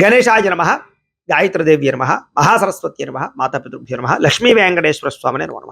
గణేశాయ నమ, గాయత్రీదేవ్య నమ, మహాసరస్వతి నమ, మాతాపితృభ్యో నమ, లక్ష్మీ వెంకటేశ్వర స్వామిని నమ.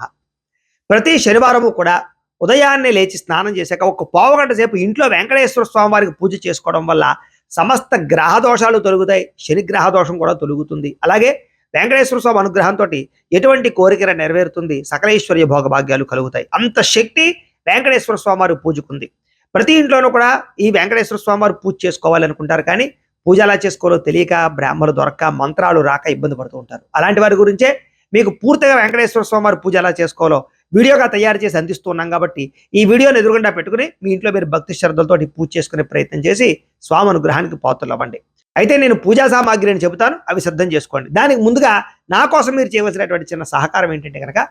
ప్రతి శనివారము కూడా ఉదయాన్నే లేచి స్నానం చేశాక ఒక పావుగంట సేపు ఇంట్లో వెంకటేశ్వర స్వామి వారికి పూజ చేసుకోవడం వల్ల సమస్త గ్రహ దోషాలు తొలుగుతాయి. శని గ్రహ దోషం కూడా తొలుగుతుంది. అలాగే వెంకటేశ్వర స్వామి అనుగ్రహంతో ఎటువంటి కోరిక నెరవేరుతుంది, సకలైశ్వర్య భోగభాగ్యాలు కలుగుతాయి. అంత శక్తి వెంకటేశ్వర స్వామి వారి పూజకుంది. ప్రతి ఇంట్లోనూ కూడా ఈ వెంకటేశ్వర స్వామి వారు పూజ చేసుకోవాలనుకుంటారు, కానీ పూజ ఎలా చేసుకోవాలో తెలియక, బ్రాహ్మణులు దొరక్క, మంత్రాలు రాక ఇబ్బంది పడుతూ ఉంటారు. అలాంటి వారి గురించే మీకు పూర్తిగా వెంకటేశ్వర స్వామి వారి పూజ ఎలా చేసుకోవాలో వీడియోగా తయారు చేసి అందిస్తున్నాం. కాబట్టి ఈ వీడియోని ఎదురుగుండా పెట్టుకుని మీ ఇంట్లో మీరు భక్తి శ్రద్ధలతో పూజ చేసుకునే ప్రయత్నం చేసి స్వామి అనుగ్రహానికి పాత్రలు అవ్వండి. అయితే నేను పూజా సామాగ్రి అని చెబుతాను, అవి సిద్ధం చేసుకోండి. దానికి ముందుగా నా కోసం మీరు చేయవలసినటువంటి చిన్న సహకారం ఏంటంటే కనుక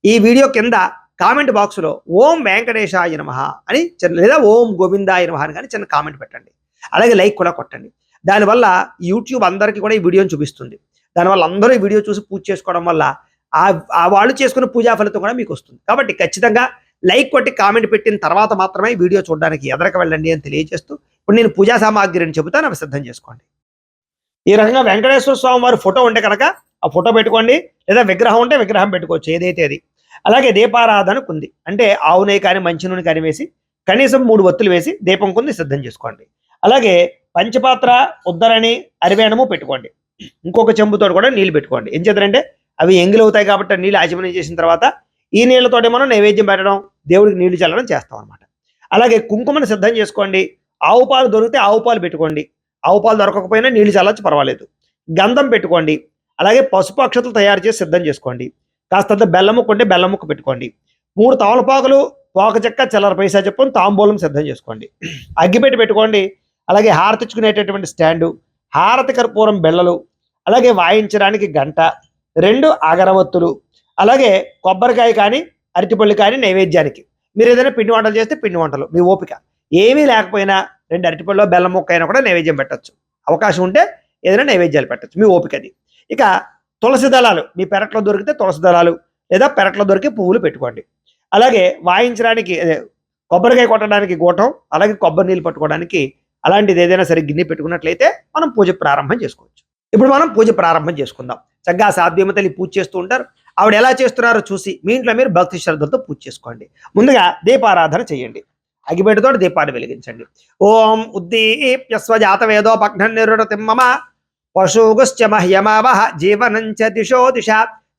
ఈ వీడియో కింద కామెంట్ బాక్స్లో ఓం వెంకటేశాయ నమః అని లేదా ఓం గోవిందాయ నమః అని కానీ చిన్న కామెంట్ పెట్టండి. అలాగే లైక్ కూడా కొట్టండి. దానివల్ల యూట్యూబ్ అందరికీ కూడా ఈ వీడియోని చూపిస్తుంది. దానివల్ల అందరూ ఈ వీడియో చూసి పూజ చేసుకోవడం వల్ల ఆ వాళ్ళు చేసుకున్న పూజా ఫలితం కూడా మీకు వస్తుంది. కాబట్టి ఖచ్చితంగా లైక్ కొట్టి కామెంట్ పెట్టిన తర్వాత మాత్రమే వీడియో చూడడానికి ఎదరకు వెళ్ళండి అని తెలియజేస్తూ ఇప్పుడు నేను పూజా సామాగ్రి అని చెబుతాను, అవి సిద్ధం చేసుకోండి. ఈ రకంగా వెంకటేశ్వర స్వామి వారి ఫోటో ఉంటే కనుక ఆ ఫోటో పెట్టుకోండి, లేదా విగ్రహం ఉంటే విగ్రహం పెట్టుకోవచ్చు, ఏదైతే అది. అలాగే దీపారాధనకు ఉంది అంటే ఆవు నెయ్యి కానీ మంచి నూనె కానీ వేసి కనీసం 3 ఒత్తులు వేసి దీపం కుంది సిద్ధం చేసుకోండి. అలాగే పంచపాత్ర, ఉద్దరణి, అరివేణము పెట్టుకోండి. ఇంకొక చెంబుతో కూడా నీళ్ళు పెట్టుకోండి. ఏం చేద్దారంటే అవి ఎంగిలు అవుతాయి కాబట్టి నీళ్ళు ఆచమనం చేసిన తర్వాత ఈ నీళ్ళతోటి మనం నైవేద్యం పెట్టడం, దేవుడికి నీళ్లు చల్లడం చేస్తాం అనమాట. అలాగే కుంకుమను సిద్ధం చేసుకోండి. ఆవు పాలు దొరికితే ఆవు పాలు పెట్టుకోండి, ఆవు పాలు దొరకకపోయినా నీళ్లు చల్లచ్చు, పర్వాలేదు. గంధం పెట్టుకోండి. అలాగే పసుపు అక్షతలు తయారు చేసి సిద్ధం చేసుకోండి. కాస్తంత బెల్లం ముక్క ఉంటే బెల్లం ముక్క పెట్టుకోండి. 3 తమలపాకులు, పోక చెక్క, చిల్లర పైసా చెప్పుని తాంబూలం సిద్ధం చేసుకోండి. అగ్గిపెట్టి పెట్టుకోండి. అలాగే హారతిచ్చుకునేటటువంటి స్టాండు, హారతి కర్పూరం బెల్లలు, అలాగే వాయించడానికి గంట, 2 అగరవత్తులు, అలాగే కొబ్బరికాయ కానీ అరటిపళ్ళు కానీ నైవేద్యానికి. మీరు ఏదైనా పిండి వంటలు చేస్తే పిండి వంటలు, మీ ఓపిక. ఏమీ లేకపోయినా 2 అరటిపళ్ళు, బెల్లం ముక్క అయినా కూడా నైవేద్యం పెట్టచ్చు. అవకాశం ఉంటే ఏదైనా నైవేద్యాలు పెట్టచ్చు, మీ ఓపికది. ఇక తులసి దళాలు, మీ పెరట్లో దొరికితే తులసి దళాలు లేదా పెరట్లో దొరికి పువ్వులు పెట్టుకోండి. అలాగే వాయించడానికి కొబ్బరికాయ కొట్టడానికి గూటం, అలాగే కొబ్బరి నీళ్ళు పట్టుకోవడానికి అలాంటిది ఏదైనా సరే గిన్నె పెట్టుకున్నట్లయితే మనం పూజ ప్రారంభం చేసుకోవచ్చు. ఇప్పుడు మనం పూజ ప్రారంభం చేసుకుందాం. చక్కగా సాధ్యమ తల్లి పూజ చేస్తూ ఉంటారు. ఆవిడ ఎలా చేస్తున్నారో చూసి మీ ఇంట్లో మీరు భక్తి శ్రద్ధలతో పూజ చేసుకోండి. ముందుగా దీపారాధన చేయండి. అగిపెట్టుతో దీపాన్ని వెలిగించండి. ఓం ఉద్దీప్యస్వ జాతవేదోపఘ్నం నిరుడతిమ్మమ పశుగుశ్చ మహ్యమావహ జీవనంచ దిశో దిశ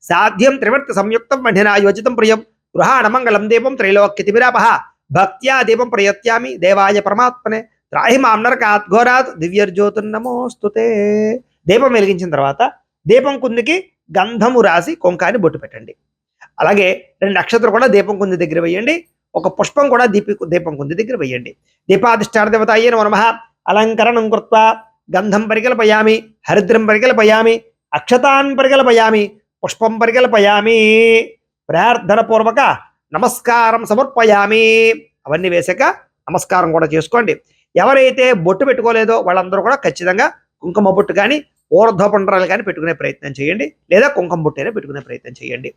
సాధ్యం త్రివర్త సంయుక్తం మణినా యోజితం ప్రియం గృహాణ మంగళం దీపం త్రైలోక్యతివిరాపహ భక్త్యా దీపం ప్రయత్యామి దేవాయ పరమాత్మనే త్రాహి మాం నరకాత్ ఘోరాత్ దివ్యర్జ్యోతిర్నమోస్తుతే. దీపం వెలిగించిన తర్వాత దీపం కుందికి గంధము రాసి కొంకాని బొట్టు పెట్టండి. అలాగే 2 నక్షత్రాలు కూడా దీపం కుంది దగ్గర వేయండి. ఒక పుష్పం కూడా దీపం కుంది దగ్గర వేయండి. దీపాధిష్టాన దేవతాయే నమః. అలంకరణం కృత్వా గంధం పరికల్పయామి, హరిద్రం పరికల్పయామి, అక్షతాన్ పరికల్పయామి, పుష్పం పరికల్పయామి, ప్రార్థన పూర్వక నమస్కారం సమర్పయామి. అవన్నీ వేసాక నమస్కారం కూడా చేసుకోండి. ఎవరైతే బొట్టు పెట్టుకోలేదో వాళ్ళందరూ కూడా ఖచ్చితంగా కుంకుమ బొట్టు కానీ ఊర్ధ్వపుండ్రాలు కానీ పెట్టుకునే ప్రయత్నం చేయండి, లేదా కుంకుమ బొట్టు అయినా పెట్టుకునే ప్రయత్నం చేయండి.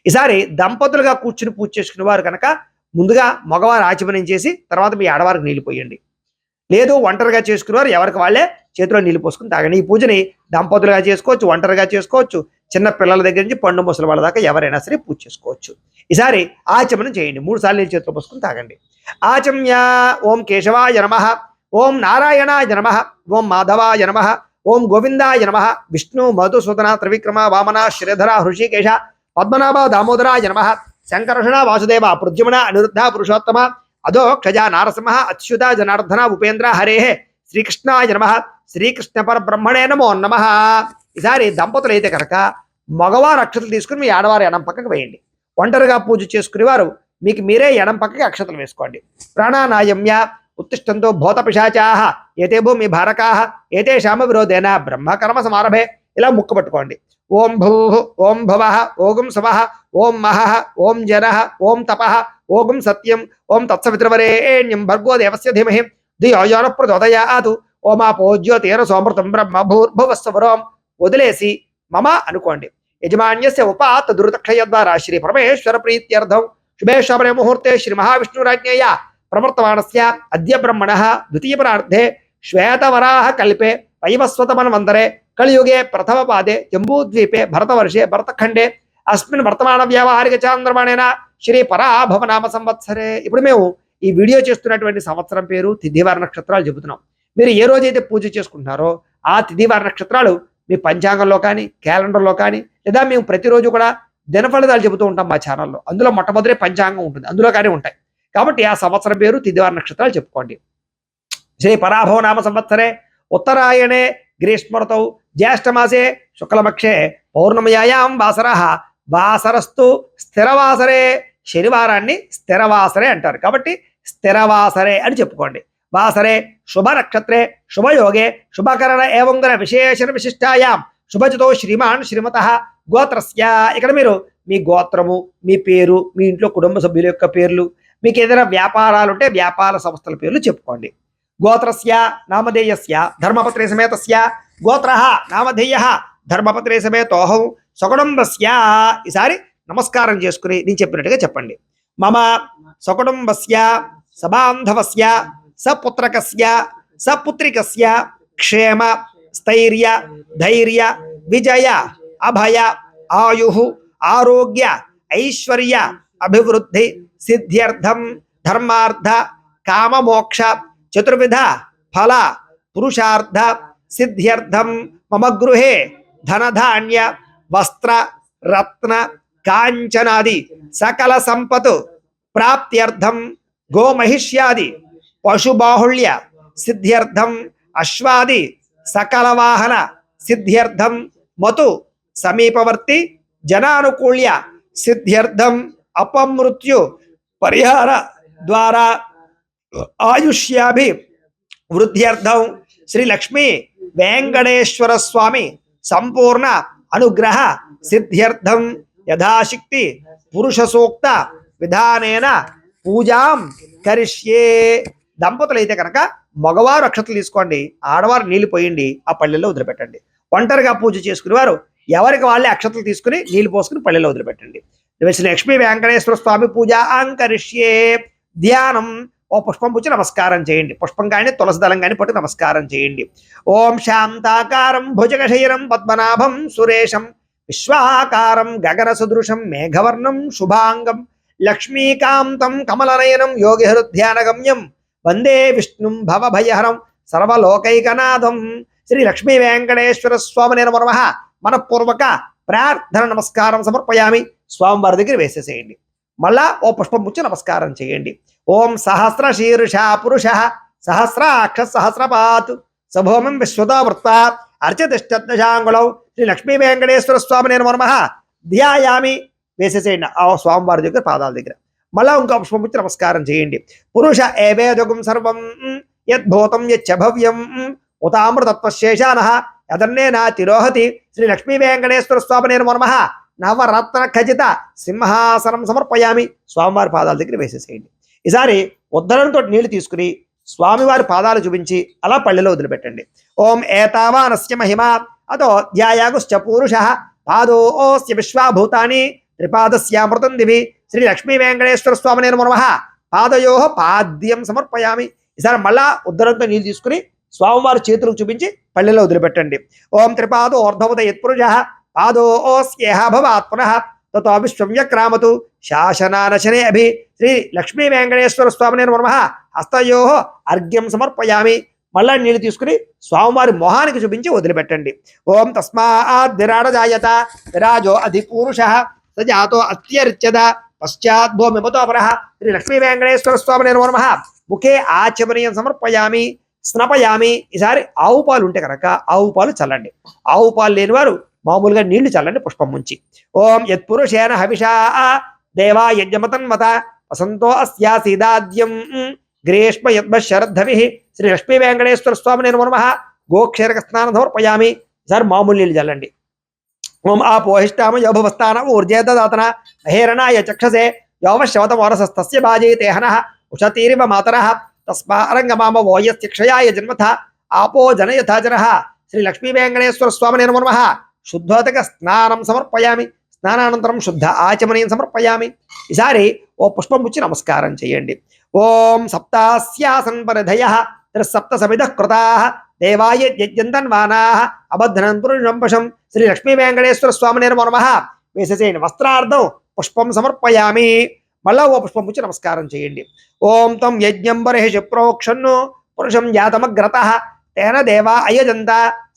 ఈసారి దంపతులుగా కూర్చుని పూజ చేసుకునే వారు కనుక ముందుగా మగవారు ఆచమనం చేసి తర్వాత మీ ఆడవారికి నీళ్ళు పోయండి. లేదు ఒంటరిగా చేసుకునేవారు ఎవరికి వాళ్ళే చేతిలో నీళ్ళు పోసుకుని తాగండి. ఈ పూజని దంపతులుగా చేసుకోవచ్చు, ఒంటరిగా చేసుకోవచ్చు, చిన్న పిల్లల దగ్గర నుంచి పండు ముసలి వాళ్ళ దాకా ఎవరైనా సరే పూజ చేసుకోవచ్చు. ఈసారి ఆచమనం చేయండి. 3 సార్లు నీళ్ళు చేతిలో పోసుకుని తాగండి. ఆచమ్య ఓం కేశవాయ నమః, ఓం నారాయణాయ నమః, ఓం మాధవాయ నమః, ఓం గోవిందాయ నమః. విష్ణు మధుసూదన త్రివిక్రమ వామన శ్రీధర హృషికేశ పద్మనాభ దామోదరాయ నమః. శంకర్షణ వాసుదేవ ప్రద్యుమ్న అనిరుద్ధ పురుషోత్తమ అధోక్షజ నారసింహ అచ్యుత జనార్దన ఉపేంద్ర హరే శ్రీకృష్ణాయ నమః. శ్రీకృష్ణ పరబ్రహ్మణే నమో నమః. ఈసారి దంపతులు అయితే కనుక మగవారు అక్షతలు తీసుకుని మీ ఆడవారు ఎడం పక్కకు వేయండి. ఒంటరిగా పూజ చేసుకునేవారు మీకు మీరే ఎడం పక్కకి అక్షతలు వేసుకోండి. ప్రాణానాయమ్య ఉత్తిష్టంతో భూత పిశాచాః ఏతే భూమి భారకాః ఏతేషామ విరోధేన బ్రహ్మకర్మ సమారభే. ఇలా ముక్కు పట్టుకోండి. ఓం భూః, ఓం భవః, ఓం సవః, ఓం మహః, ఓం జనః, ఓం తపః, ఓం సత్యం, ఓం తత్సవితృవరేణ్యం భర్గో దేవస్య ధీమహి ధియో యో నః ప్రచోదయాత్. ఓమాపో జ్యోతిర్ సోమృతం బ్రహ్మ భూర్భువస్సువరోం. వదిలేసి మమ అనుకోండి. యజమాన్యస్య ఉపాత్ దురితక్షయ ద్వారా శ్రీ పరమేశ్వర ప్రీత్యర్థం శుభే శోభనే ముహూర్తే శ్రీ మహావిష్ణురాజ్ఞేయ ప్రవర్తమానస్య అద్య బ్రహ్మణః ద్వితీయ పరార్థే శ్వేతవరాహ కల్పే వైవస్వతమన్వంతరే కలియుగే ప్రథమ పాదే జంబూద్వీపే భరతవర్షే భరతఖండే అస్మిన్ వర్తమాన వ్యావహారిక చాంద్రమాణేన శ్రీ పరాభవనామ సంవత్సరే. ఇప్పుడు మేము ఈ వీడియో చేస్తున్నటువంటి సంవత్సరం పేరు తిథివార నక్షత్రాలు చెబుతున్నాం. మీరు ఏ రోజైతే పూజ చేసుకుంటున్నారో ఆ తిథివార నక్షత్రాలు మీ పంచాంగంలో కానీ క్యాలెండర్లో కానీ లేదా మేము ప్రతిరోజు కూడా దినఫలితాలు చెబుతూ ఉంటాం మా ఛానల్లో. అందులో మొట్టమొదటి పంచాంగం ఉంటుంది, అందులో కానీ ఉంటాయి. కాబట్టి ఆ సంవత్సరం పేరు తిథివార నక్షత్రాలు చెప్పుకోండి. శ్రీ పరాభవ నామ సంవత్సరే ఉత్తరాయణే గ్రీష్మఋతౌ జ్యేష్ఠమాసే శుక్లపక్షే పౌర్ణమయాయాం వాసరః వాసరస్తు స్థిరవాసరే. శనివారాన్ని స్థిరవాసరే అంటారు, కాబట్టి స్థిరవాసరే అని చెప్పుకోండి. వాసరే శుభ నక్షత్రే శుభయోగే శుభకరణ ఏవంగర విశేషణ విశిష్టాయాం శుభజితో శ్రీమాన్ శ్రీమతః గోత్రస్య. ఇక్కడ మీరు మీ గోత్రము, మీ పేరు, మీ ఇంట్లో కుటుంబ సభ్యుల యొక్క పేర్లు, మీకు ఏదైనా వ్యాపారాలు ఉంటే వ్యాపార సంస్థల పేర్లు చెప్పుకోండి. గోత్రస్య నామధేయస్య ధర్మపత్రే సమేతస్య గోత్రః నామధేయః ధర్మపత్రే సమేతోహం సకుటుంబస్య. ఈసారి నమస్కారం చేసుకుని నేను చెప్పినట్టుగా చెప్పండి. మమ సకుటుంబస్య సబాంధవస్య సపుత్రకస్య సపుత్రికస్య క్షేమ స్థైర్య ధైర్య విజయ అభయ ఆయు ఆరోగ్య ఐశ్వర్య అభివృద్ధి సిద్ధ్యర్థం ధర్మార్థ కామమోక్ష చతుర్విధ ఫల పురుషార్థ సిద్ధ్యర్థం మమ గృహే ధనధాన్య వస్త్ర రత్న కాంచనాది సకల సంపత్ ప్రాప్త్యర్థం గోమహిష్యాది పశుబాహుళ్య సిద్ధ్యర్థం అశ్వాది సకల వాహన సిద్ధ్యర్థం మతు సమీపవర్తి జనానుకూల్య సిద్ధ్యర్థం అపమృత్యు పరిహార ద్వారా ఆయుష్యాభి వృద్ధ్యర్థం శ్రీ లక్ష్మీ వెంకటేశ్వర స్వామి సంపూర్ణ అనుగ్రహ సిద్ధ్యర్థం యథాశక్తి పురుష సూక్త విధానేన పూజాం కరిష్యే. దంపతులు అయితే కనుక మగవారు అక్షతలు తీసుకోండి, ఆడవారు నీళ్లు పోయండి, ఆ పల్లెల్లో వదిలిపెట్టండి. ఒంటరిగా పూజ చేసుకునేవారు ఎవరికి వాళ్ళే అక్షతలు తీసుకుని నీళ్లు పోసుకుని పల్లెల్లో వదిలిపెట్టండి. శ్రీ లక్ష్మీ వెంకటేశ్వర స్వామి పూజ అంకరిష్యే. ధ్యానం ఓ పుష్పం పుచ్చి నమస్కారం చేయండి. పుష్పం కానీ తులసి దళం కానీ పట్టు నమస్కారం చేయండి. ఓం శాంతాకారం భుజగశైరం పద్మనాభం సురేశం విశ్వాకారం గగన సదృశం మేఘవర్ణం శుభాంగం లక్ష్మీకాంతం కమలనయనం యోగి హృద్యానగమ్యం వందే విష్ణుం భవభయహరం సర్వలోకైకనాథం. శ్రీ లక్ష్మీ వెంకటేశ్వర స్వామి నమః మనపూర్వక ప్రార్థన నమస్కారం సమర్పయామి. స్వామివారి దగ్గర వేసేసేయండి. మళ్ళా ఓ పుష్పం పుచ్చి నమస్కారం చేయండి. ఓం సహస్ర శీర్ష పురుష సహస్రాక్ష సహస్రపాత్ సభోమం విశ్వతావృత్త అర్చతిష్టదశాంగుళం శ్రీ లక్ష్మీ వెంకటేశ్వర స్వామి నమః ధ్యాయామి. వేసేసేయండి ఆ స్వామివారి దగ్గర పాదాల దగ్గర. మళ్ళా ఇంకో పుష్పం పుచ్చి నమస్కారం చేయండి. పురుష ఏవేదగుం సర్వం యద్భూతం యచ్చ భవ్యం ఉతామృతత్వశేషానః యదన్నేన తిరోహతి శ్రీ లక్ష్మీ వెంకటేశ్వర స్వామి నమః నవరత్న ఖచిత సింహాసనం సమర్పయామి. స్వామివారి పాదాల దగ్గర వేసేసేయండి. ఈసారి ఉద్ధరణతో నీళ్లు తీసుకుని స్వామివారి పాదాలు చూపించి అలా పల్లెలో వదిలిపెట్టండి. ఓం ఏతావానస్య మహిమా అతో ధ్యాయాగుశ్చ పూరుష పాదోస్య విశ్వాభూతాని త్రిపాదస్యామృతం దివి శ్రీ లక్ష్మీ వెంకటేశ్వర స్వామి నమః పాదయో పాద్యం సమర్పయామి. ఈసారి మళ్ళా ఉద్ధరణతో నీళ్లు తీసుకుని స్వామివారి చేతులకు చూపించి పల్లెలో వదిలిపెట్టండి. ఓం త్రిపాదో అర్ధవత యత్పురుష పాదోస్యేహ భవాత్ పునః తతో విశ్వమ్యక్రామతు శాసనానశనే అభి శ్రీ లక్ష్మీ వెంకటేశ్వర స్వామి నమః హస్తయో అర్ఘ్యం సమర్పయామి. మళ్ళా నీళ్ళు తీసుకుని స్వామివారి మొహానికి చూపించి వదిలిపెట్టండి. ఓం తస్మాత్ విరాడ జాయత విరాజో అధిపూరుష సజాతో అత్యర్చద పశ్చాత్ భూమిమతోపరః శ్రీ లక్ష్మీ వెంకటేశ్వర స్వామి నమః ముఖే ఆచమనీయం సమర్పయామి స్నపయామి. ఈసారి ఆవు పాలు ఉంటే కనుక ఆవు పాలు చల్లండి. ఆవు పాలు లేని వారు మామూలుగా నీళ్లు చల్లండి పుష్పం ముంచి. ఓం యత్పురుషేణ హవిషా దేవా యజ్ఞమతన్మత వసంతో అస్యాసీదాద్యం గ్రీష్మ యద్భశరద్ధవి శ్రీ లక్ష్మీ వెంకటేశ్వర స్వామి నమః గోక్షరక స్నానం సమర్పయామి. ఈసారి మామూలు నీళ్ళు చల్లండి. ఓం ఆపోహిష్టామ యోభవస్థాన ఊర్జేదాతన మహేరణాయ చక్షసే యోవశవతమోరసస్తస్య బాజేతేహనః ఉషతీరివ మాతరః తస్మారంగమామ వోయస్య క్షయాయ జన్మథ ఆపో జనయథా జనః శ్రీ లక్ష్మీ వెంకటేశ్వర స్వామి నమః శుద్ధోదక స్నానం సమర్పయామి. స్నానానంతరం శుద్ధ ఆచమనీయం సమర్పయామి. ఈసారి ఓ పుష్పం పుచ్చి నమస్కారం చేయండి. ఓం సప్తాస్యాసన్ పరిధయ త్రిసప్త సమిధ కృతాః దేవాయ యజ్ఞంతన్వానా అబద్ధనం పురుషంపశం శ్రీ లక్ష్మీ వెంకటేశ్వర స్వామినే నమో నమః వేసేసేయండి. వస్త్రార్థం పుష్పం సమర్పయామి. మళ్ళా ఓ పుష్పం పుచ్చి నమస్కారం చేయండి. ఓం తం యజ్ఞం బర్హిషి ప్రోక్షన్ను పురుషం జాతమగ్రత తేన దేవా అయజంత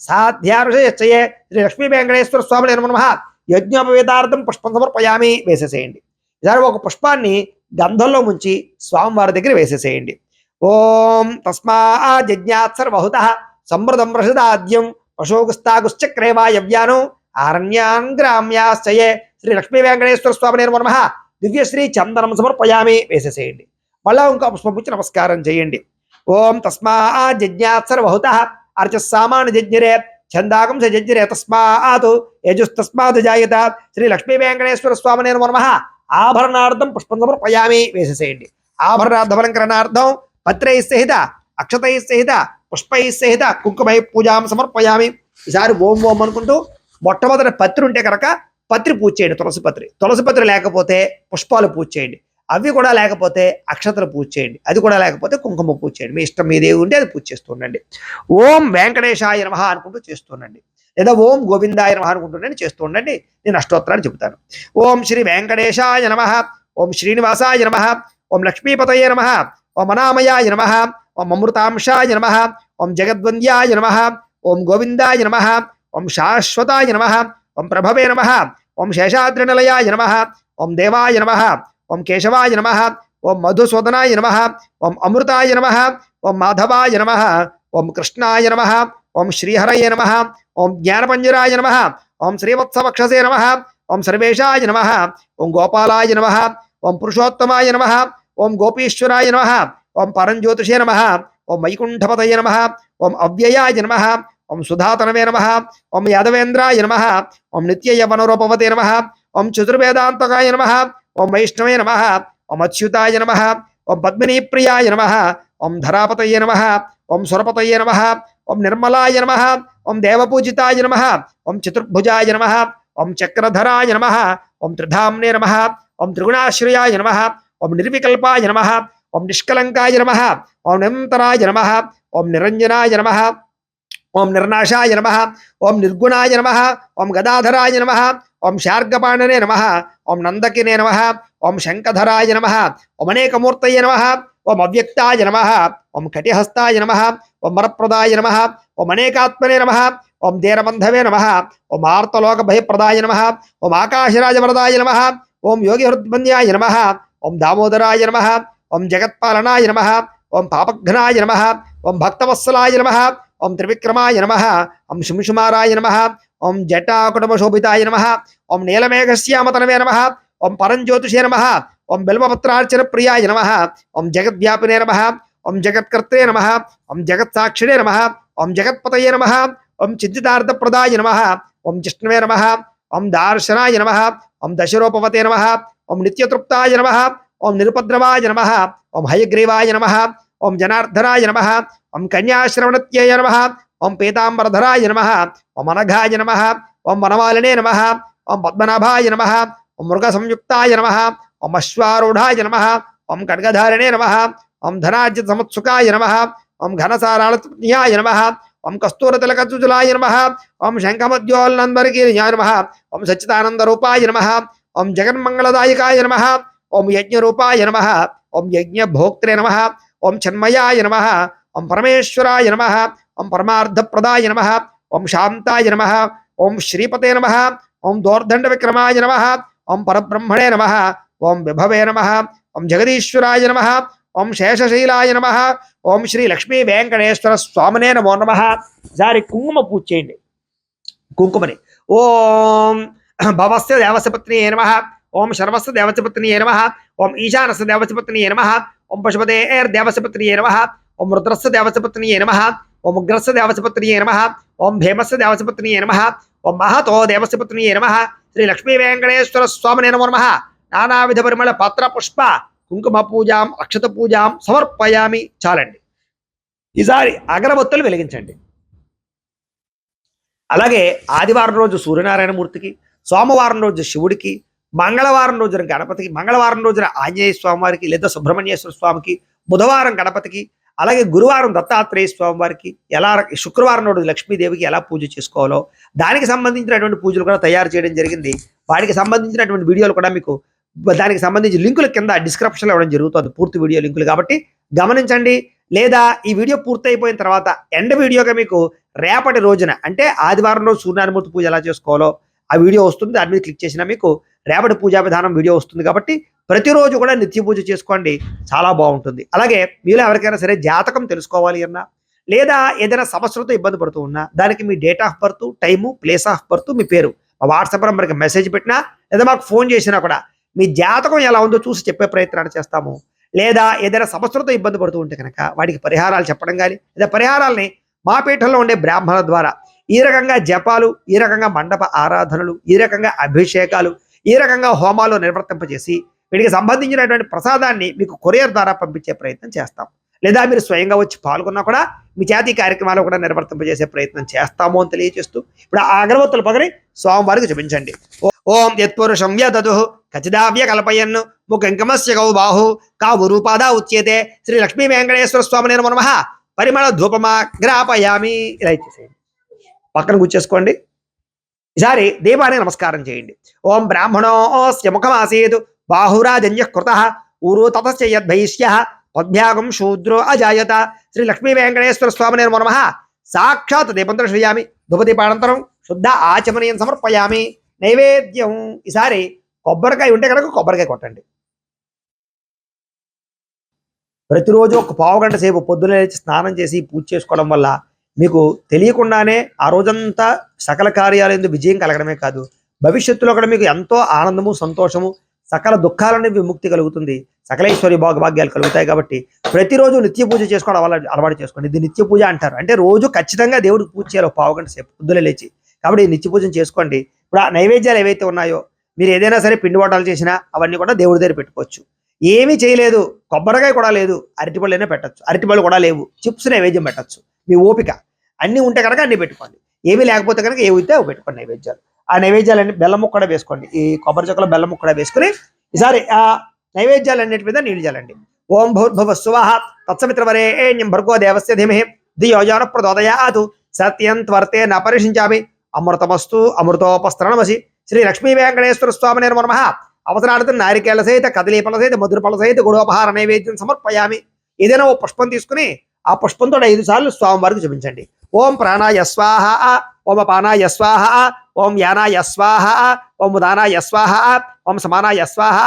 సాధ్యారుషయచ్చయే శ్రీ లక్ష్మీ వెంకటేశ్వర స్వామినే నమో నమః యజ్ఞోపవేతార్థం పుష్పం సమర్పయామి వేసేసేయండి. ఈసారి ఒక పుష్పాన్ని గంధంలో ముంచి స్వామివారి దగ్గర వేసేసేయండి. ఓం తస్మాజ్ఞాత్ సర్వహుతః సమృద్ధం ప్రసిదాద్యం పశోగుస్తాగుశ్చక్రేవాయవ్యాను ఆరణ్యాన్ గ్రామ్యాశ్చయే శ్రీ లక్ష్మీ వెంకటేశ్వర స్వామినే నమో నమః దివ్యశ్రీ చందనం సమర్పయామి వేసేసేయండి. మళ్ళా ఇంకా పుష్పం పుచ్చి నమస్కారం చేయండి. ఓం తస్మాజ్ఞాత్ సర్వహుతః అర్చస్సామాని జజ్ఞరే ఛందాకం స జజ్ఞరే తస్మాత్ యజుస్తస్మాత్ జాయత శ్రీ లక్ష్మీ వెంకటేశ్వర స్వామినే నమో నమః ఆభరణార్థం పుష్పం సమర్పయామి వేసేసేయండి. ఆభరణార్థమలంకరణార్థం పత్రై సహిత అక్షతై సహిత పుష్పై సహిత కుంకుమై పూజాం సమర్పయామి. ఈసారి ఓం ఓం అనుకుంటూ మొట్టమొదటి పత్రి ఉంటే కనుక పత్రి పూజ చేయండి. తులసి పత్రి లేకపోతే పుష్పాలు పూజ చేయండి. అవి కూడా లేకపోతే అక్షతలు పూజ చేయండి. అది కూడా లేకపోతే కుంకుమ పూజ చేయండి. మీ ఇష్టం మీదే ఉంటే అది పూజ చేస్తుండండి. ఓం వెంకటేశాయ నమః అనుకుంటూ చేస్తుండండి. లేదా ఓం గోవిందాయ నమః అనుకుంటూ చేస్తూ ఉండండి. నేను అష్టోత్తరాలు చెబుతాను. ఓం శ్రీ వెంకటేశాయ నమః, ఓం శ్రీనివాసాయ నమః, ఓం లక్ష్మీపతయే నమః, ఓం అనామయాయ నమః, ఓం అమృతాంశాయ నమః, ఓం జగద్వంద్యాయ నమః, ఓం గోవిందాయ నమః, ఓం శాశ్వతాయ నమః, ఓం ప్రభవే నమః, ఓం శేషాద్రినిలయాయ నమః, ఓం దేవాయ నమః, ఓం కేశవాయ నమః, ఓం మధుసూదనాయ నమః, ఓం అమృతాయ నమః, ఓం మాధవాయ నమః, ఓం కృష్ణాయ నమః, ఓం శ్రీహరయే నమః, ఓం జ్ఞానపంజరాయ నమః, ఓం శ్రీవత్సవక్షసే నమః, ఓం సర్వేశాయ నమః, ఓం గోపాలాయ నమః, ఓం పురుషోత్తమాయ నమః, ఓం గోపీశ్వరాయ నమః, ఓం పరంజ్యోతిషే నమః, ఓం వైకుంఠపతయే నమః, ఓం అవ్యయాయ నమః, ఓం సుధాతనవే నమః, ఓం యాదవేంద్రాయ నమః, ఓం నిత్యయవనరూపవతే నమః, ఓం చతుర్వేదాంతకాయ నమః, ఓం వైష్ణవే నమః, ఓం అచ్యుతాయ నమః, ఓం పద్మినీప్రియాయ నమః, ఓం ధరాపతయే నమః, ఓం సురపతయే నమః, ఓం నిర్మలాయ నమః, ఓం దేవపూజితాయ నమః, ఓం చతుర్భుజాయ నమః, ఓం చక్రధరాయ నమః, ఓం త్రిధామ్నే నమః, ఓం త్రిగుణాశ్రయాయ నమః, ఓం నిర్వికల్పాయ నమః, ఓం నిష్కలంకాయ నమః, ఓం నిరంతరాయ నమః, ఓం నిరంజనాయ నమః, ఓం నిర్నాశాయ నమః, ఓం నిర్గుణాయ నమః, ఓం గదాధరాయ నమః, ఓం శార్గపాణనే నమః, ఓం నందకినే నమః, ఓం శంఖధరాయ నమః, ఓం అనేకమూర్తయే నమః, ఓం అవ్యక్తాయ నమః, ఓం కటిహస్తాయ నమః, ఓం వరప్రదాయ నమః, ఓం అనేకాత్మనే నమః, ఓం ధీరబంధవే నమః, ఓం ఆర్తలోక భయప్రదాయ నమః, ఓం ఆకాశరాజవరదాయ నమః, ఓం యోగి హృద్బంద్యాయ నమః, ఓం దామోదరాయ నమః, ఓం జగత్పాలనాయ నమః, ఓం పాపఘ్నాయ నమః, ఓం భక్తవత్సలాయ నమః, ఓం త్రివిక్రమాయ నమః, ఓం శుంశుమారాయ నమః, ఓం జటాకుటమశోభితాయ నమః, ఓం నీలమేఘశ్యామతనవే నమః, ఓం పరంజ్యోతిషే నమః, ఓం బిల్వపత్రార్చన ప్రియాయ నమః, ఓం జగద్వ్యాపినే నమః, ఓం జగత్కర్త్రే నమః, ఓం జగత్సాక్షిణే నమః, ఓం జగత్పతయే నమః, ఓం చింతితార్థప్రదాయ నమః, ఓం జిష్ణవే నమః, ఓం దార్శనాయ నమః, ఓం దశరూపవతే నమః, ఓం నిత్యతృప్తాయ నమః, ఓం నిరుపద్రవాయ నమః, ఓం హయగ్రీవాయ నమః, ఓం జనార్దనాయ నమః, ఓం కన్యాశ్రవణత్యయ నమః, ఓం పీతాంబరధరాయ నమః, ఓం అనఘాయ నమః, ఓం వనమాలినే నమః, ఓం పద్మనాభాయ నమః, ఓం మృగసంయుక్తాయ నమః, ఓం అశ్వారూఢాయ నమః, ఓం ఖడ్గధారిణే నమః, ఓం ధనార్జిత సముత్సుకాయ నమః, ఓం ఘనసారాళత్యాయ నమః, ఓం కస్తూరతిలకచులాయ నమః, ఓం శంఖమద్యోల్నందరికీర్యాయ నమః, ఓం సచ్చిదానందరూపాయ నమః, ఓం జగన్మంగళదాయకాయ నమః, ఓం యజ్ఞరూపాయ నమః, ఓం యజ్ఞభోక్త్రే నమః, ఓం చిన్మయాయ నమః, ఓం పరమేశ్వరాయ నమః, ఓం పరమార్థప్రదాయ నమః, ఓం శాంతాయ నమః, ఓం శ్రీపతే నమః, ఓం దోర్దండ విక్రమాయ నమః, ఓం పరబ్రహ్మణే నమః, ఓం విభవే నమః, ఓం జగదీశ్వరాయ నమః, ఓం శేషశైలాయ నమః, ఓం శ్రీ లక్ష్మీ వెంకటేశ్వర స్వామినే నమో నమః. జారి కుంకుమ పూజ చేయండి. కుంకుమని ఓం భవస్య దేవస్య పత్నియే నమః, ఓం శర్వస్య దేవస్య పత్నియే నమః, ఓం ఈశానస్య దేవస్య పత్నియే నమః, ఓం పశుపతేర్ దేవస్య పత్నియే నమః, ఓం రుద్రస్య దేవస్య పత్నియే నమః, ఓం ఉగ్రస్య దేవస్య పత్నియే నమః, ఓం భీమస్య దేవస్య పత్నియే నమః, ఓం మహతో దేవస్య పత్నియే నమః. శ్రీ లక్ష్మీ వెంకటేశ్వర స్వామినే నమో నమః. నానావిధ పరిమళ పత్ర పుష్ప కుంకుమ పూజాం అక్షత పూజాం సమర్పయామి. చాలండి. ఈసారి అగరబత్తులు వెలిగించండి. అలాగే ఆదివారం రోజు సూర్యనారాయణమూర్తికి, సోమవారం రోజు శివుడికి, మంగళవారం రోజున గణపతికి, మంగళవారం రోజున ఆంజనేయ స్వామి వారికి లేదా సుబ్రహ్మణ్యేశ్వర స్వామికి, బుధవారం గణపతికి, అలాగే గురువారం దత్తాత్రేయ స్వామి వారికి ఎలా, శుక్రవారం నాడు లక్ష్మీదేవికి ఎలా పూజ చేసుకోవాలో దానికి సంబంధించినటువంటి పూజలు కూడా తయారు చేయడం జరిగింది. వాటికి సంబంధించినటువంటి వీడియోలు కూడా మీకు దానికి సంబంధించి లింకుల కింద డిస్క్రిప్షన్లో ఇవ్వడం జరుగుతుంది, పూర్తి వీడియో లింకులు. కాబట్టి గమనించండి. లేదా ఈ వీడియో పూర్తయిపోయిన తర్వాత ఎండ్ వీడియోగా మీకు రేపటి రోజున అంటే ఆదివారం రోజు సూర్యనారాయణమూర్తి పూజ ఎలా చేసుకోవాలో ఆ వీడియో వస్తుంది. దాని మీద క్లిక్ చేసినా మీకు రేపటి పూజా విధానం వీడియో వస్తుంది. కాబట్టి ప్రతిరోజు కూడా నిత్య పూజ చేసుకోండి, చాలా బాగుంటుంది. అలాగే మీలో ఎవరికైనా సరే జాతకం తెలుసుకోవాలి అన్నా, లేదా ఏదైనా సమస్యలతో ఇబ్బంది పడుతూ ఉన్నా, దానికి మీ date of birth, time, place of birth, మీ పేరు మా వాట్సాప్ నెంబర్కి మెసేజ్ పెట్టినా, లేదా మాకు ఫోన్ చేసినా కూడా మీ జాతకం ఎలా ఉందో చూసి చెప్పే ప్రయత్నాన్ని చేస్తాము. లేదా ఏదైనా సమస్యలతో ఇబ్బంది పడుతూ ఉంటే కనుక వాటికి పరిహారాలు చెప్పడం కానీ, లేదా పరిహారాలని మా పీఠంలో ఉండే బ్రాహ్మణుల ద్వారా ఈ రకంగా జపాలు, ఈ రకంగా మండప ఆరాధనలు, ఈ రకంగా అభిషేకాలు, ఈ రకంగా హోమాలు నిర్వర్తింపజేసి వీటికి సంబంధించినటువంటి ప్రసాదాన్ని మీకు కొరియర్ ద్వారా పంపించే ప్రయత్నం చేస్తాం. లేదా మీరు స్వయంగా వచ్చి పాల్గొన్నా కూడా మీ చేతి కార్యక్రమాలు కూడా నిర్వర్తింపజేసే ప్రయత్నం చేస్తాము అని తెలియజేస్తూ ఇప్పుడు ఆ అగరవత్తుల పగని స్వామివారికి చూపించండి. ఓం యత్పురుషం యదదు ఖచ్చిదావ్య కల్పయన్ ముఖంకమస్య గౌ బాహు కావు రూపాదా ఉచ్యతే శ్రీ లక్ష్మీ వెంకటేశ్వర స్వామి నేను నమః పరిమళ ధూపమా గ్రాపయామి. ఇలా ఇచ్చేసేయండి, పక్కన కూర్చేసుకోండి. ఈసారి దీపానికి నమస్కారం చేయండి. ఓం బ్రాహ్మణోస్య ముఖమాసీత్ బాహురాజన్య కృత ఊరు తతశ్చ యద్భైష్య పద్భ్యాగం శూద్రో అజాయత శ్రీ లక్ష్మీ వెంకటేశ్వర స్వామి నేను నమః సాక్షాత్ దీపం దర్శయామి ధూపదీపానంతరం శుద్ధ ఆచమనీయం సమర్పయామి. నైవేద్యం ఈసారి కొబ్బరికాయ ఉంటే కనుక కొబ్బరికాయ కొట్టండి. ప్రతిరోజు ఒక పావు గంట సేపు పొద్దున లేచి స్నానం చేసి పూజ చేసుకోవడం వల్ల మీకు తెలియకుండానే ఆ రోజంతా సకల కార్యాలయందు విజయం కలగడమే కాదు, భవిష్యత్తులో కూడా మీకు ఎంతో ఆనందము, సంతోషము, సకల దుఃఖాలని విముక్తి కలుగుతుంది, సకలేశ్వరి భోగభాగ్యాలు కలుగుతాయి. కాబట్టి ప్రతిరోజు నిత్య పూజ చేసుకోవడం అలవాటు చేసుకోండి. ఇది నిత్య పూజ అంటారు. అంటే రోజు ఖచ్చితంగా దేవుడికి పూజ చేయాలి పావు గంట సేపు పొద్దున లేచి. కాబట్టి నిత్య పూజను చేసుకోండి. ఇప్పుడు ఆ నైవేద్యాలు ఏవైతే ఉన్నాయో మీరు ఏదైనా సరే పిండి వంటలు చేసినా అవన్నీ కూడా దేవుడి దగ్గర పెట్టుకోవచ్చు. ఏమీ చేయలేదు, కొబ్బరికాయ కూడా లేదు, అరటిపళ్ళైనా పెట్టచ్చు, అరటిపళ్ళు కూడా లేవు, చిప్స్ నైవేద్యం పెట్టచ్చు, మీ ఓపిక. అన్నీ ఉంటే కనుక అన్నీ పెట్టుకోండి, ఏమీ లేకపోతే కనుక ఏవైతే అవి పెట్టుకోండి నైవేద్యాలు. ఆ నైవేద్యాలన్నీ బెల్లం ముక్క కూడా వేసుకోండి, ఈ కొబ్బరి చెక్కలో బెల్లం ముక్క కూడా వేసుకుని ఈసారి ఆ నైవేద్యాలన్నిటి మీద నీళ్లు చల్లండి. ఓం భూర్భువ స్వః తత్సవిత్రవరేణ్యం భర్గో దేవస్య ధీమహి ధియోజాన ప్రచోదయాత్ సత్యం త్వర్తే న పరిశించామి అమృతమస్తు అమృతోపస్త్రణమసి శ్రీ లక్ష్మీ వెంకటేశ్వర స్వామి నేను నమః అవసరార్థం నారికేళ్ల సహిత కదలీపల సహిత మధురపల సహిత గుడోపహార నైవేద్యం సమర్పయామి. ఏదైనా ఓ పుష్పం తీసుకుని ఆ పుష్పంతో 5 సార్లు స్వామివారికి చూపించండి. ఓం ప్రాణాయ స్వాహ, ఓం అపానాయ స్వాహ, ఓం యానాయ స్వాహ, ఓం ఉదానాయ స్వాహ, ఓం సమానాయ స్వాహ,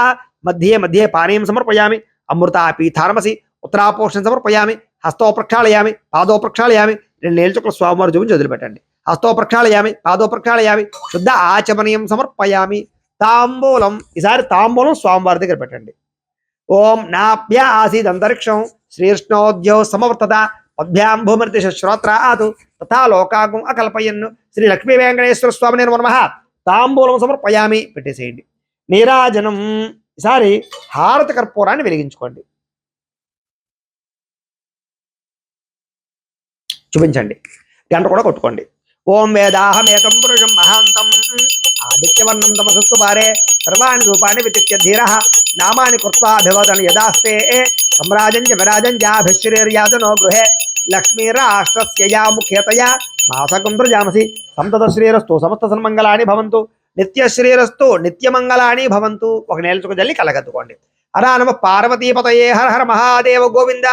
మధ్యే మధ్యే పానీయం సమర్పయామి అమృత పీఠారమసి ఉత్తరాపోషణ సమర్పయామి. హస్తో ప్రక్షాళయామి పాదో ప్రక్షాళయామి. 2 నేల చుక్కల స్వామివారి చూపించి వదిలిపెట్టండి. హస్తో ప్రక్షాళయామి పాదో ప్రక్షాళయామి శుద్ధ ఆచమనీయం సమర్పయామి. తాంబూలం ఈసారి తాంబూలం స్వామివారి దగ్గర పెట్టండి. ఓం నాభ్య ఆసీద్ అంతరిక్షం శ్రీకృష్ణోద్యో సమవర్తత పద్భ్యాం భూమర్తిష శ్రోత్రాతు తథా లోకాగం అకల్పయన్ శ్రీ లక్ష్మీ వెంకటేశ్వర స్వామి నేను నమః తాంబూలం సమర్పయామి. పెట్టేసేయండి. నీరాజనం ఈసారి హారతి కర్పూరాన్ని వెలిగించుకోండి, చూపించండి, గంట కూడా కొట్టుకోండి. ఓం వేదాహమేకం పురుషం మహాంతం ఆదిత్యవర్ణం తమసస్తు పారే సర్వాణి రూపాణి వితిత్య ధీరః నామాని కృత్వా అభివదన యదాస్తే సమ్రాజం చ విరాజం చాభిశ్రీర్యాదనో గృహే లక్ష్మీరాష్ట్రస్య యా ముఖ్యతయా మాసకం ప్రజామసి సంతత శ్రీరస్తు సమస్త సన్మంగళాని భవంతు నిత్య శ్రీరస్తు నిత్యమంగళాని భవంతు. ఒక నేలచుకు జల్లి కలగత్తుకోండి. హర నమ పార్వతీపతయే హర హర మహాదేవ గోవింద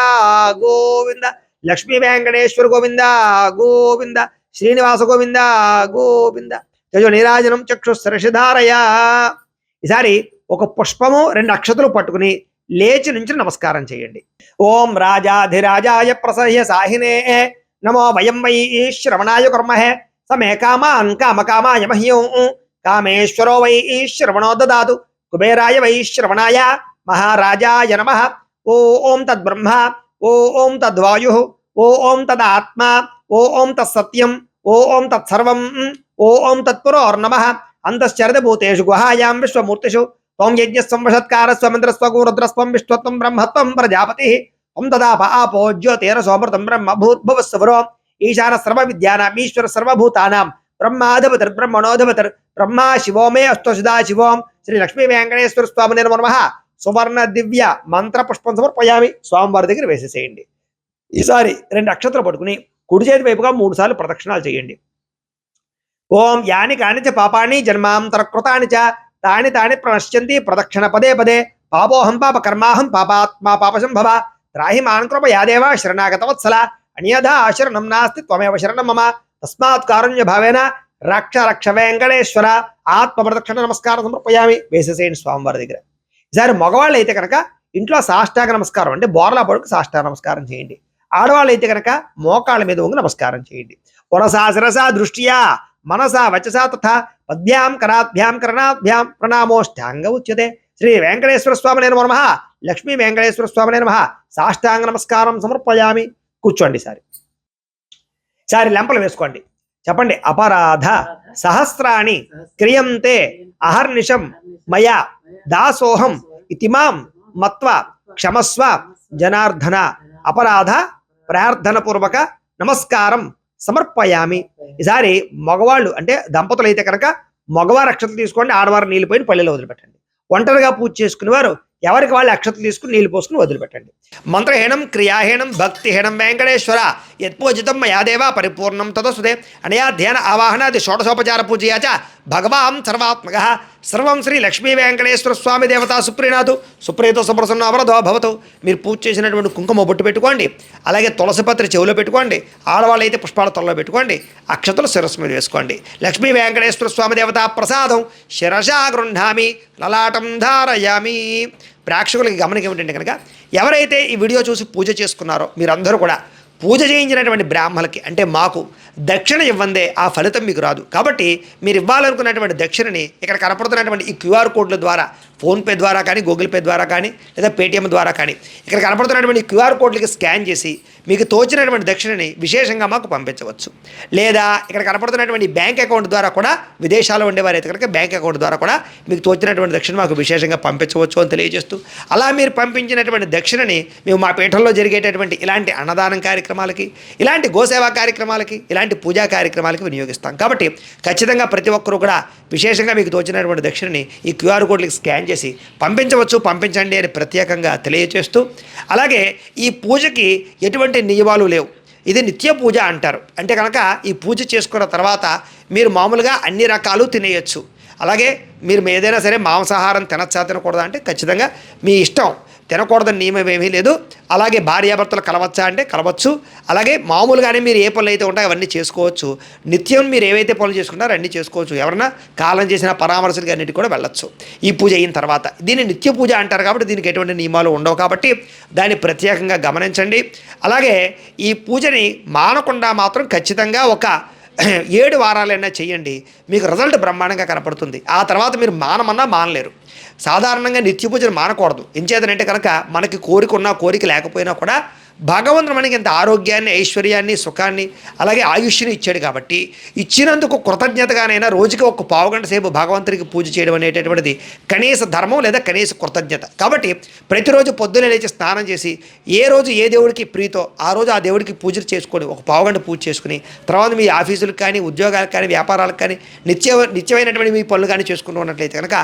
గోవింద. లక్ష్మీ వెంకటేశ్వర గోవింద గోవింద. శ్రీనివాస గోవింద గోవింద. తేజో నీరాజనం చక్షు శిరషిధారయా. ఈసారి ఒక పుష్పము 2 అక్షతలు పట్టుకుని లేచి నుంచి నమస్కారం చేయండి. ఓం రాజాధిరాజాయ ప్రసహ్య సాహినే నమో వయం వై శ్రవణాయ కర్మహే సమే కామాన్ కామకామాయ మహ్యం కామేశ్వరో వై శ్రవణో దదాతు కుబేరాయ వై శ్రవణాయ మహారాజాయ నమః. ఓం తద్బ్రహ్మ ఓం తద్వాయు ఓం తదాత్మా ఓం తత్సత్యం ఓం తత్సర్వం ఓం తత్పురోర్నమః. అంతశ్చరదభూతేషు గుహాయాం విశ్వమూర్తిషు త్వం యజ్ఞ సంవశత్కారస్వమింద్రస్వగో రుద్రస్వం విశ్వత్వం బ్రహ్మత్వం ప్రజాపతి త్వం తదాప ఆపో జ్యోతిరసోమృతం బ్రహ్మ భూర్భువస్సువరో ఈశాన సర్వ విద్యానాం ఈశ్వర సర్వభూతానాం బ్రహ్మాధిపతిర్ బ్రహ్మణోధిపతిర్ బ్రహ్మా శివో మే అస్తు సదా శివోం. శ్రీ లక్ష్మీ వెంకటేశ్వర స్వామి నమః. సువర్ణ దివ్య మంత్ర పుష్పం సమర్పయామి. స్వామివారి దగ్గర వేసేసేయండి. ఈసారి 2 అక్షతలు పట్టుకుని కుడి చేతి వైపుగా 3 సార్లు ప్రదక్షిణాలు చేయండి. ఓం యాని కాని చ పాపాని జన్మాంతర కృతాని చ తాని తాని ప్రణశ్యంతి ప్రదక్షిణ పదే పదే పాపోహం పాప కర్మాహం పాపాత్మా పాపశంభవ త్రాహి మాన్ కృప యాదేవ శరణాగత వత్సల అన్యథా శరణం నాస్తి త్వమేవ శరణం మమ తస్మాత్ కారుణ్య భావేన రక్ష రక్ష వెంకటేశ్వర ఆత్మ ప్రదక్షిణ నమస్కారం సమర్పయామి. వేసేసేయండి స్వామివారి దగ్గర. ఈసారి మగవాళ్ళు అయితే కనుక ఇంట్లో సాష్టాంగ నమస్కారం అంటే బోర్లా పడుకు సాష్టాంగ నమస్కారం చేయండి. ఆడవాళ్ళు అయితే కనుక మోకాళ్ళ మీద వంగి నమస్కారం చేయండి. పురసా శిరసా దృష్ట్యా మనసా వచసా తథా పద్భ్యాం కరాభ్యాం కరణాభ్యాం ప్రణామోష్టాంగ ఉచ్యతే. శ్రీ వెంకటేశ్వర స్వామినే నమః, లక్ష్మీ వెంకటేశ్వర స్వామినే నమః. సాష్టాంగ నమస్కారం సమర్పయామి. కూర్చోండి. సారి లెంపలు వేసుకోండి. చెప్పండి. అపరాధ సహస్రాణి క్రియంతే అహర్నిశం మయా దాసోహం ఇతిమాం మత్వ క్షమస్వ జనార్దన. అపరాధ ప్రార్థన పూర్వక నమస్కారం సమర్పయామి. ఈసారి మగవాళ్ళు అంటే దంపతులు అయితే కనుక మగవారు అక్షతలు తీసుకోండి, ఆడవారు నీళ్ళు పోయి పళ్ళెలో వదిలిపెట్టండి. ఒంటరిగా పూజ చేసుకునే వారు ఎవరికి వాళ్ళు అక్షతలు తీసుకుని నీళ్ళు పోసుకుని వదిలిపెట్టండి. మంత్రహీనం క్రియాహీనం భక్తిహీనం వెంకటేశ్వర యత్పూజితం మయాదేవ పరిపూర్ణం తదసుదే అనయా ధ్యాన ఆవాహనాది షోడశోపచార పూజయా చ భగవాన్ సర్వాత్మక సర్వం శ్రీ లక్ష్మీ వెంకటేశ్వర స్వామి దేవత సుప్రీనాథు సుప్రీతో సుప్రసన్న అవరదో భవతు. మీరు పూజ చేసినటువంటి కుంకుమ బొట్టు పెట్టుకోండి. అలాగే తులసిపత్రి చెవిలో పెట్టుకోండి. ఆడవాళ్ళు అయితే పుష్పాల తొలలో పెట్టుకోండి. అక్షతలు శిరస్సు మీద వేసుకోండి. లక్ష్మీ వెంకటేశ్వర స్వామి దేవత ప్రసాదం శిరసా గృహ్ణామి లలాటం ధారయామి. ప్రేక్షకులకి గమనిక ఏమిటంటే కనుక ఎవరైతే ఈ వీడియో చూసి పూజ చేసుకున్నారో మీరందరూ కూడా పూజ చేయించినటువంటి బ్రాహ్మణులకి అంటే మాకు దక్షిణ ఇవ్వందే ఆ ఫలితం మీకు రాదు. కాబట్టి మీరు ఇవ్వాలనుకున్నటువంటి దక్షిణని ఇక్కడ కనపడుతున్నటువంటి ఈ క్యూఆర్ కోడ్ల ద్వారా ఫోన్పే ద్వారా కానీ గూగుల్ పే ద్వారా కానీ లేదా పేటిఎం ద్వారా కానీ ఇక్కడ కనపడుతున్నటువంటి క్యూఆర్ కోడ్లకి స్కాన్ చేసి మీకు తోచినటువంటి దక్షిణని విశేషంగా మాకు పంపించవచ్చు. లేదా ఇక్కడ కనపడుతున్నటువంటి బ్యాంక్ అకౌంట్ ద్వారా కూడా విదేశాల్లో ఉండేవారైతే కనుక బ్యాంక్ అకౌంట్ ద్వారా కూడా మీకు తోచినటువంటి దక్షిణ మాకు విశేషంగా పంపించవచ్చు అని తెలియజేస్తూ, అలా మీరు పంపించినటువంటి దక్షిణని మేము మా పీఠంలో జరిగేటటువంటి ఇలాంటి అన్నదానం కార్యక్రమాలకి, ఇలాంటి గోసేవా కార్యక్రమాలకి, ఇలాంటి పూజా కార్యక్రమాలకి వినియోగిస్తాం. కాబట్టి ఖచ్చితంగా ప్రతి ఒక్కరూ కూడా విశేషంగా మీకు తోచినటువంటి దక్షిణని ఈ క్యూఆర్ కోడ్లకి స్కాన్ చేసి పంపించవచ్చు, పంపించండి అని ప్రత్యేకంగా తెలియజేస్తూ, అలాగే ఈ పూజకి ఎటువంటి నియమాలు లేవు. ఇది నిత్య పూజ అంటారు. అంటే కనుక ఈ పూజ చేసుకున్న తర్వాత మీరు మామూలుగా అన్ని రకాలు తినేయచ్చు. అలాగే మీరు ఏదైనా సరే మాంసాహారం తినచ్చా తినకూడదా అంటే ఖచ్చితంగా మీ ఇష్టం, తినకూడదని నియమం ఏమీ లేదు. అలాగే భార్యాభర్తలు కలవచ్చా అంటే కలవచ్చు. అలాగే మామూలుగానే మీరు ఏ పనులు అయితే ఉంటాయో అవన్నీ చేసుకోవచ్చు. నిత్యం మీరు ఏవైతే పనులు చేసుకుంటారో అన్నీ చేసుకోవచ్చు. ఎవరన్నా కాలం చేసిన పరామర్శలకి అన్నిటికీ కూడా వెళ్ళొచ్చు ఈ పూజ అయిన తర్వాత. దీన్ని నిత్య పూజ అంటారు కాబట్టి దీనికి ఎటువంటి నియమాలు ఉండవు కాబట్టి దాన్ని ప్రత్యేకంగా గమనించండి. అలాగే ఈ పూజని మానకుండా మాత్రం ఖచ్చితంగా ఒక 7 వారాలైనా చేయండి. మీకు రిజల్ట్ బ్రహ్మాండంగా కనపడుతుంది. ఆ తర్వాత మీరు మానమన్నా మానలేరు. సాధారణంగా నిత్య పూజను మానకూడదు. ఎంచేతనంటే కనుక మనకి కోరిక ఉన్నా కోరిక లేకపోయినా కూడా భగవంతుడు మనకి ఇంత ఆరోగ్యాన్ని, ఐశ్వర్యాన్ని, సుఖాన్ని, అలాగే ఆయుష్ని ఇచ్చాడు. కాబట్టి ఇచ్చినందుకు కృతజ్ఞతగానైనా రోజుకి ఒక పావుగంట సేపు భగవంతుడికి పూజ చేయడం అనేటటువంటిది కనీస ధర్మం లేదా కనీస కృతజ్ఞత. కాబట్టి ప్రతిరోజు పొద్దున్నే లేచి స్నానం చేసి ఏ రోజు ఏ దేవుడికి ప్రీతో ఆ రోజు ఆ దేవుడికి పూజలు చేసుకొని ఒక పావుగంట పూజ చేసుకుని తర్వాత మీ ఆఫీసులకు కానీ, ఉద్యోగాలకు కానీ, వ్యాపారాలకు కానీ, నిత్యమైనటువంటి మీ పనులు కానీ చేసుకుంటూ ఉన్నట్లయితే కనుక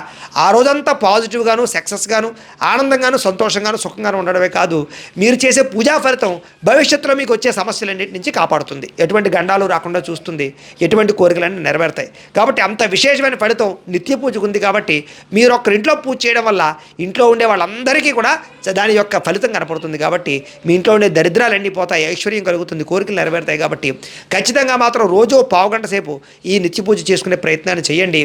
ఆ రోజంతా పాజిటివ్గాను, సక్సెస్గాను, ఆనందంగాను, సంతోషంగాను, సుఖంగాను ఉండడమే కాదు, మీరు చేసే పూజా ఫలితం భవిష్యత్తులో మీకు వచ్చే సమస్యలన్నింటి నుంచి కాపాడుతుంది. ఎటువంటి గండాలు రాకుండా చూస్తుంది. ఎటువంటి కోరికలన్నీ నెరవేరుతాయి. కాబట్టి అంత విశేషమైన ఫలితం నిత్య పూజకు ఉంది. కాబట్టి మీరు ఒక్కరింట్లో పూజ చేయడం వల్ల ఇంట్లో ఉండే వాళ్ళందరికీ కూడా దాని యొక్క ఫలితం కనపడుతుంది. కాబట్టి మీ ఇంట్లో ఉండే దరిద్రాలన్నీ పోతాయి, ఐశ్వర్యం కలుగుతుంది, కోరికలు నెరవేరుతాయి. కాబట్టి ఖచ్చితంగా మాత్రం రోజు పావుగంట సేపు ఈ నిత్య పూజ చేసుకునే ప్రయత్నాన్ని చేయండి.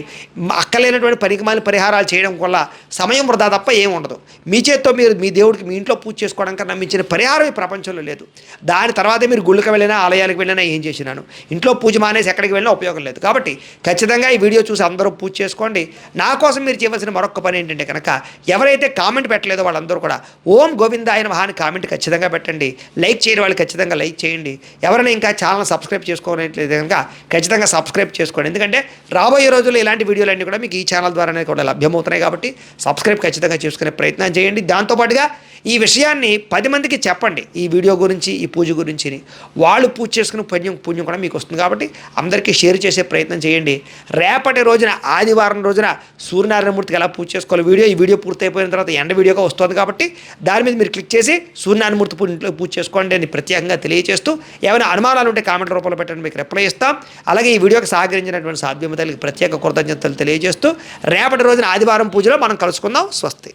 అక్కలేనటువంటి పనికిమాలిన పరిహారాలు చేయడం వల్ల సమయం వృధా తప్ప ఏమి ఉండదు. మీ చేత్తో మీరు మీ దేవుడికి మీ ఇంట్లో పూజ చేసుకోవడం కన్నా మించిన పరిహారం ఈ ప్రపంచంలో లేదు. దాని తర్వాతే మీరు గుళ్ళకి వెళ్ళినా, ఆలయాలకు వెళ్ళినా ఏం చేసినాను, ఇంట్లో పూజ మానేసి ఎక్కడికి వెళ్ళినా ఉపయోగం లేదు. కాబట్టి ఖచ్చితంగా ఈ వీడియో చూసి అందరూ పూజ చేసుకోండి. నా కోసం మీరు చేయవలసిన మరొక పని ఏంటంటే కనుక ఎవరైతే కామెంట్ పెట్టలేదో వాళ్ళందరూ కూడా ఓం గోవిందాయ నమః అని కామెంట్ ఖచ్చితంగా పెట్టండి. లైక్ చేయని వాళ్ళు ఖచ్చితంగా లైక్ చేయండి. ఎవరైనా ఇంకా ఛానల్ సబ్స్క్రైబ్ చేసుకోవట్లేదు కనుక ఖచ్చితంగా సబ్స్క్రైబ్ చేసుకోండి. ఎందుకంటే రాబోయే రోజుల్లో ఇలాంటి వీడియోలన్నీ కూడా మీకు ఈ ఛానల్ ద్వారానే కూడా లభ్యమవుతున్నాయి. కాబట్టి సబ్స్క్రైబ్ ఖచ్చితంగా చేసుకునే ప్రయత్నం చేయండి. దాంతోపాటుగా ఈ విషయాన్ని 10 మందికి చెప్పండి, ఈ వీడియో గురించి, ఈ పూజ గురించి. వాళ్ళు పూజ చేసుకుని పుణ్యం కూడా మీకు వస్తుంది. కాబట్టి అందరికీ షేర్ చేసే ప్రయత్నం చేయండి. రేపటి రోజున ఆదివారం రోజున సూర్యనారాయణమూర్తికి ఎలా పూజ చేసుకోవాలి ఈ వీడియో పూర్తయిపోయిన తర్వాత ఎండ వీడియోగా వస్తుంది. కాబట్టి దాని మీద మీరు క్లిక్ చేసి సూర్యనారాయణమూర్తి ఇంట్లో పూజ చేసుకోండి అని ప్రత్యేకంగా తెలియజేస్తూ, ఏమైనా అనుమానాలు ఉంటే కామెంట్ రూపంలో పెట్టండి, మీకు రిప్లై ఇస్తాం. అలాగే ఈ వీడియోకి సహకరించినటువంటి సాధ్యమతలకు ప్రత్యేక కృతజ్ఞతలు తెలియజేస్తూ రేపటి రోజున ఆదివారం పూజలో మనం కలుసుకుందాం. స్వస్తి.